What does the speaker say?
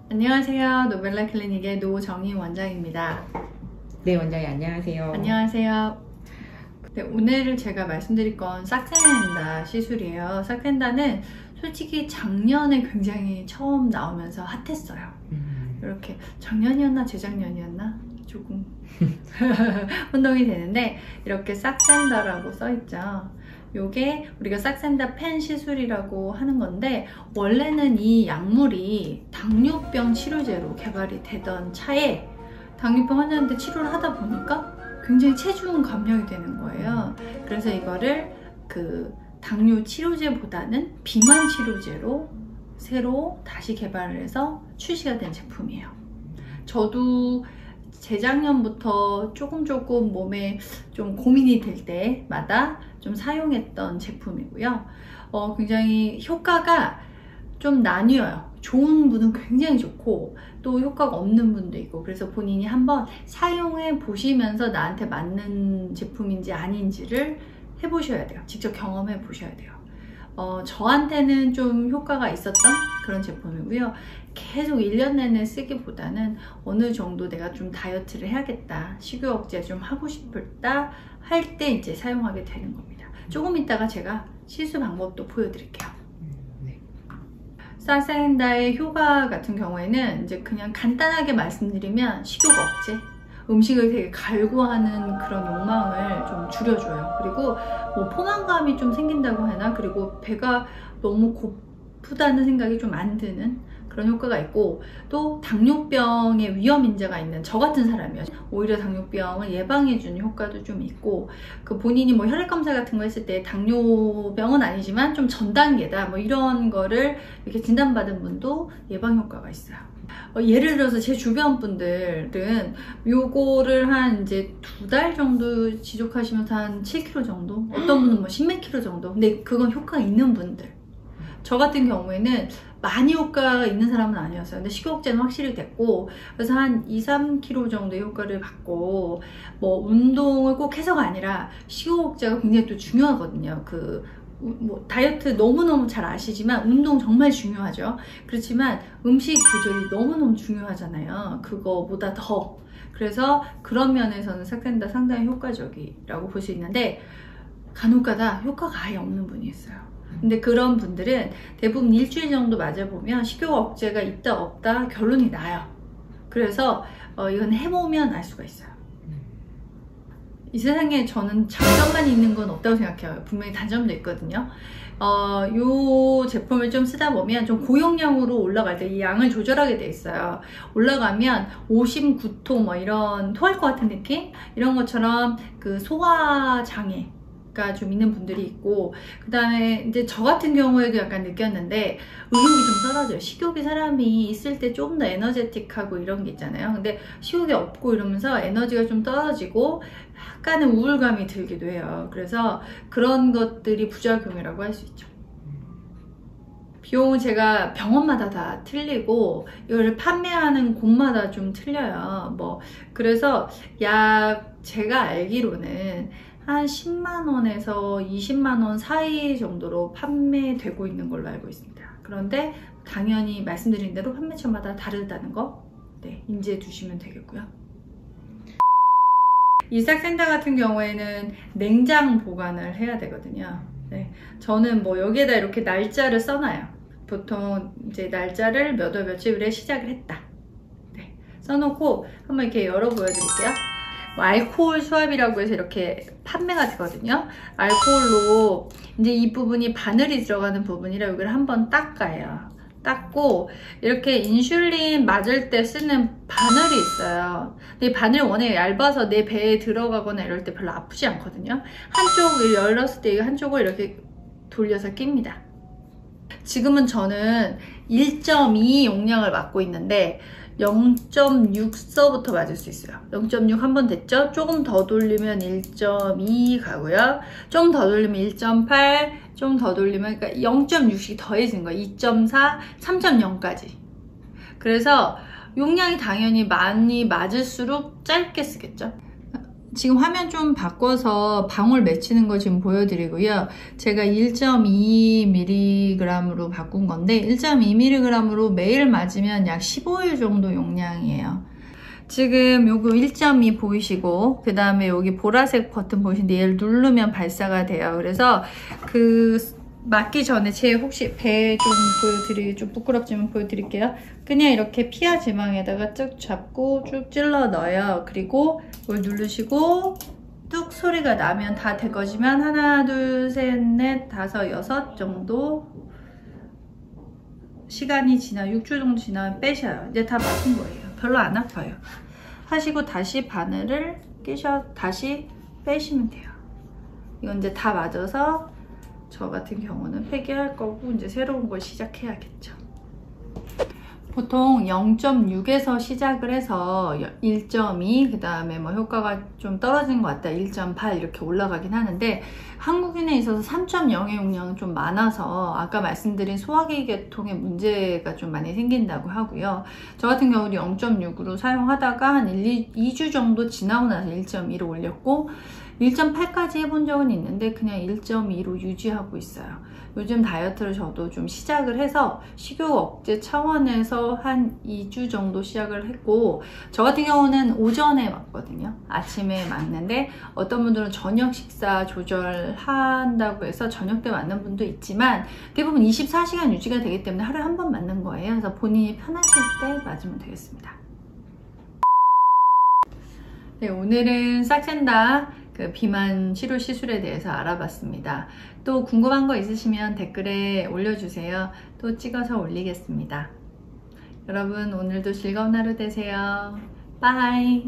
안녕하세요. 노벨라 클리닉의 노정희 원장입니다. 네, 원장님 안녕하세요. 안녕하세요. 네, 오늘 제가 말씀드릴 건 싹센다 시술이에요. 싹센다는 솔직히 작년에 굉장히 처음 나오면서 핫했어요. 이렇게 작년이었나 재작년이었나 조금 혼동이 되는데 이렇게 싹센다라고 써있죠. 요게 우리가 싹센다 펜 시술이라고 하는 건데, 원래는 이 약물이 당뇨병 치료제로 개발이 되던 차에 당뇨병 환자한테 치료를 하다 보니까 굉장히 체중 감량이 되는 거예요. 그래서 이거를 그 당뇨 치료제보다는 비만 치료제로 새로 다시 개발을 해서 출시가 된 제품이에요. 저도 재작년부터 조금 몸에 좀 고민이 될 때마다 좀 사용했던 제품이고요. 굉장히 효과가 좀 나뉘어요. 좋은 분은 굉장히 좋고 또 효과가 없는 분도 있고, 그래서 본인이 한번 사용해 보시면서 나한테 맞는 제품인지 아닌지를 해보셔야 돼요. 직접 경험해 보셔야 돼요. 저한테는 좀 효과가 있었던 그런 제품이고요. 계속 1년 내내 쓰기보다는 어느 정도 내가 좀 다이어트를 해야겠다, 식욕 억제 좀 하고 싶다 할 때 이제 사용하게 되는 겁니다. 조금 이따가 제가 시술 방법도 보여드릴게요. 싹센다의 효과 같은 경우에는 이제 그냥 간단하게 말씀드리면 식욕 억제, 음식을 되게 갈구하는 그런 욕망을 좀 줄여줘요. 그리고 뭐 포만감이 좀 생긴다고 하나, 그리고 배가 너무 고프다는 생각이 좀 안 드는 그런 효과가 있고, 또 당뇨병의 위험 인자가 있는 저 같은 사람이요, 오히려 당뇨병을 예방해주는 효과도 좀 있고, 그 본인이 뭐 혈액검사 같은 거 했을 때 당뇨병은 아니지만 좀 전 단계다 뭐 이런 거를 이렇게 진단받은 분도 예방 효과가 있어요. 예를 들어서 제 주변 분들은 요거를 한 이제 2달 정도 지속하시면서 한 7kg 정도, 어떤 분은 뭐 10몇 kg 정도, 근데 그건 효과가 있는 분들. 저 같은 경우에는 많이 효과가 있는 사람은 아니었어요. 근데 식욕 억제는 확실히 됐고, 그래서 한 2-3kg 정도의 효과를 받고, 뭐 운동을 꼭 해서가 아니라 식욕 억제가 굉장히 또 중요하거든요. 뭐 다이어트 너무너무 잘 아시지만 운동 정말 중요하죠. 그렇지만 음식 조절이 너무너무 중요하잖아요. 그거보다 더. 그래서 그런 면에서는 싹센다 상당히 효과적이라고 볼 수 있는데, 간혹가다 효과가 아예 없는 분이 있어요. 근데 그런 분들은 대부분 일주일 정도 맞아보면 식욕 억제가 있다 없다 결론이 나요. 그래서 이건 해보면 알 수가 있어요. 이 세상에 저는 장점만 있는 건 없다고 생각해요. 분명히 단점도 있거든요. 요 제품을 좀 쓰다 보면 좀 고용량으로 올라갈 때 이 양을 조절하게 돼 있어요. 올라가면 오심, 구토 뭐 이런 토할 것 같은 느낌? 이런 것처럼 그 소화장애 좀 있는 분들이 있고, 그 다음에 이제 저 같은 경우에도 약간 느꼈는데 의욕이 좀 떨어져요. 식욕이 사람이 있을 때 좀 더 에너제틱하고 이런 게 있잖아요. 근데 식욕이 없고 이러면서 에너지가 좀 떨어지고 약간의 우울감이 들기도 해요. 그래서 그런 것들이 부작용이라고 할 수 있죠. 비용은 제가 병원마다 다 틀리고 이거를 판매하는 곳마다 좀 틀려요. 그래서 약 제가 알기로는 한 10만원에서 20만원 사이 정도로 판매되고 있는 걸로 알고 있습니다. 그런데 당연히 말씀드린 대로 판매처마다 다르다는 거 인지해 두시면 되겠고요. 이 싹센다 같은 경우에는 냉장 보관을 해야 되거든요. 저는 여기에다 이렇게 날짜를 써놔요. 보통 이제 날짜를 몇 월 며칠에 시작을 했다 써놓고 한번 이렇게 열어 보여드릴게요. 알코올 수압이라고 해서 이렇게 판매가 되거든요. 알코올로 이제 이 부분이 바늘이 들어가는 부분이라 여기를 한번 닦아요. 닦고 이렇게 인슐린 맞을 때 쓰는 바늘이 있어요. 근데 이 바늘이 워낙 얇아서 내 배에 들어가거나 이럴 때 별로 아프지 않거든요. 한쪽을 열었을 때 한쪽을 이렇게 돌려서 낍니다. 지금은 저는 1.2 용량을 맞고 있는데 0.6서부터 맞을 수 있어요. 0.6 한 번 됐죠? 조금 더 돌리면 1.2 가고요. 좀 더 돌리면 1.8, 좀 더 돌리면 그러니까 0.6씩 더해진 거예요. 2.4, 3.0까지. 그래서 용량이 당연히 많이 맞을수록 짧게 쓰겠죠? 지금 화면 좀 바꿔서 방울 맺히는 거 지금 보여드리고요. 제가 1.2mg으로 바꾼 건데 1.2mg으로 매일 맞으면 약 15일 정도 용량이에요. 지금 요거 1.2 보이시고 그 다음에 여기 보라색 버튼 보이시는데 얘를 누르면 발사가 돼요. 그래서 그 맞기 전에 제 혹시 배 좀 보여드리기 좀 부끄럽지만 보여드릴게요. 그냥 이렇게 피하 지망에다가 쭉 잡고 쭉 찔러 넣어요. 그리고 이걸 누르시고 뚝 소리가 나면 다 될 거지만 하나 둘 셋 넷 다섯 여섯 정도 시간이 지나 6주 정도 지나면 빼셔요. 이제 다 맞은 거예요. 별로 안 아파요. 하시고 다시 바늘을 끼셔 다시 빼시면 돼요. 이건 이제 다 맞아서 저 같은 경우는 폐기할 거고 이제 새로운 걸 시작해야겠죠. 보통 0.6에서 시작을 해서 1.2 그 다음에 뭐 효과가 좀 떨어진 것 같다 1.8 이렇게 올라가긴 하는데 한국인에 있어서 3.0의 용량은 좀 많아서 아까 말씀드린 소화기 계통에 문제가 좀 많이 생긴다고 하고요. 저 같은 경우는 0.6으로 사용하다가 한 2주 정도 지나고 나서 1.2로 올렸고 1.8까지 해본 적은 있는데 그냥 1.2로 유지하고 있어요. 요즘 다이어트를 저도 좀 시작을 해서 식욕 억제 차원에서 한 2주 정도 시작을 했고 저 같은 경우는 오전에 맞거든요. 아침에 맞는데 어떤 분들은 저녁 식사 조절한다고 해서 저녁 때 맞는 분도 있지만 대부분 24시간 유지가 되기 때문에 하루에 한 번 맞는 거예요. 그래서 본인이 편하실 때 맞으면 되겠습니다. 네, 오늘은 싹센다 그 비만 치료 시술에 대해서 알아봤습니다. 또 궁금한 거 있으시면 댓글에 올려주세요. 또 찍어서 올리겠습니다. 여러분 오늘도 즐거운 하루 되세요. 빠이.